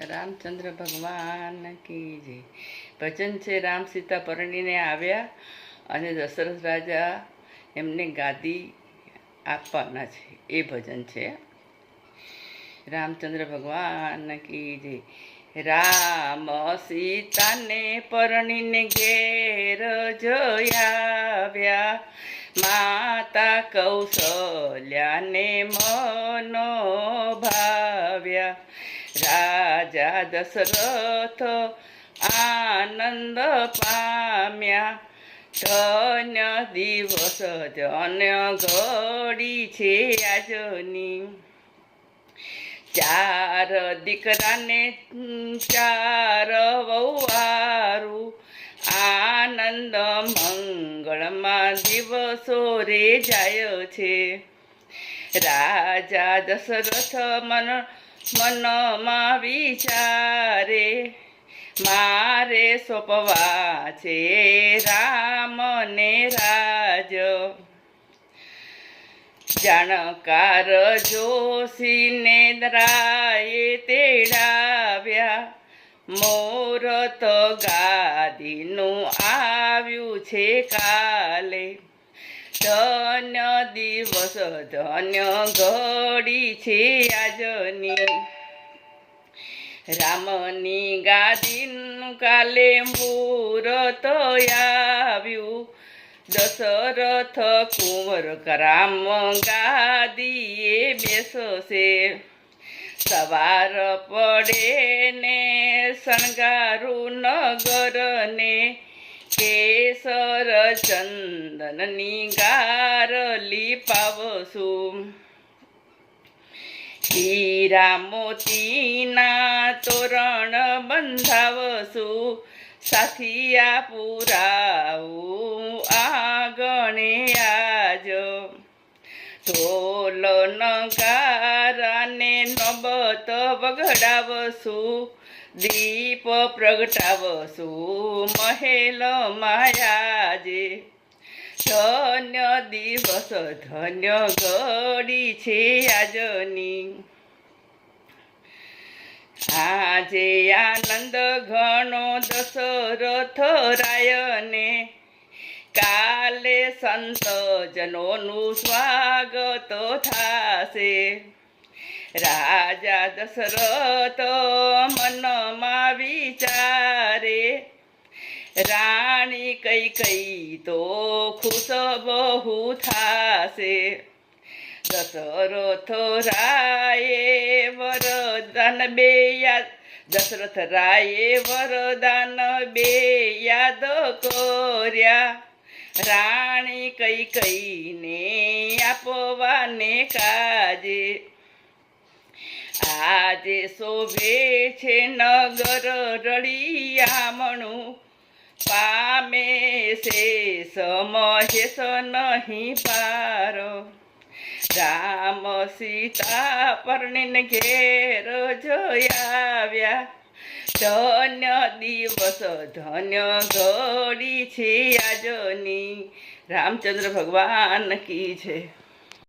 રામચંદ્ર ભગવાન કી જય. ભજન છે રામ સીતા પરણીને આવ્યા અને દશરથ રાજા એમને ગાદી આપવાના છે, એ ભજન છે. રામચંદ્ર ભગવાન કી જય. રામ સીતાને પરણીને ઘેર જોયાવ્યા, માતા કૌશલ્યાને મનો ભાવ્યા. રાજા દશરથ આનંદ પામ્યા, ધન્ય દિવસ ધન્ય ઘડી છે આજની. ચાર દીકરાને ચાર વહુવારું, આનંદ મંગળમાં દિવસો રે જાય છે. રાજા દશરથ મનમાં વિચારે, મારે સોંપવા છે રામને રાજ. જાણકાર જોશીને રાયે તેડાવ્યા, મુહૂર્ત ગાદીનું આવ્યું છે કાલે. ધન્ય દિવસ ધન્ય ઘડી છે આજની. રામની ગાદીનું કાલે મુહૂર્ત આવ્યું, દશરથ કુંવર રામ ગાદીએ બેસશે. સવાર પડે ને શણગારું નગરને, કેસર ચંદનની ગારલી પાવશું. હીરા મોતીના તોરણ બંધાવશું, સાથિયા પુરાવું આગણે આજ. ઢોલ નગારાને નોબત વગડાવશું, દીપ પ્રગટાવશું મહેલ માયાજે. ધન્ય દિવસ ધન્ય ઘડી છે આજની. આજે આનંદ ઘણો દશરથ રાયને, કાલે સંત જનોનું સ્વાગત થાશે. રાજા દશરથ મનમાં વિચારે, રાણી કૈકેયી તો ખુશ બહુ થાશે. દશરથ રાયે વરદાન બે યાદ, દશરથ રાયે વરદાન બે યાદ કર્યા, રાણી કૈકેયીને આપવાને કાજે. આજે શોભે છે નગર રળિયામણું, પામે છે સમહેશ નહીં પારો. રામ સીતા પરણીને ઘેર જોયાવ્યા, ધન્ય દિવસ ધન્ય ઘડી છે આજની. રામચંદ્ર ભગવાન કી છે.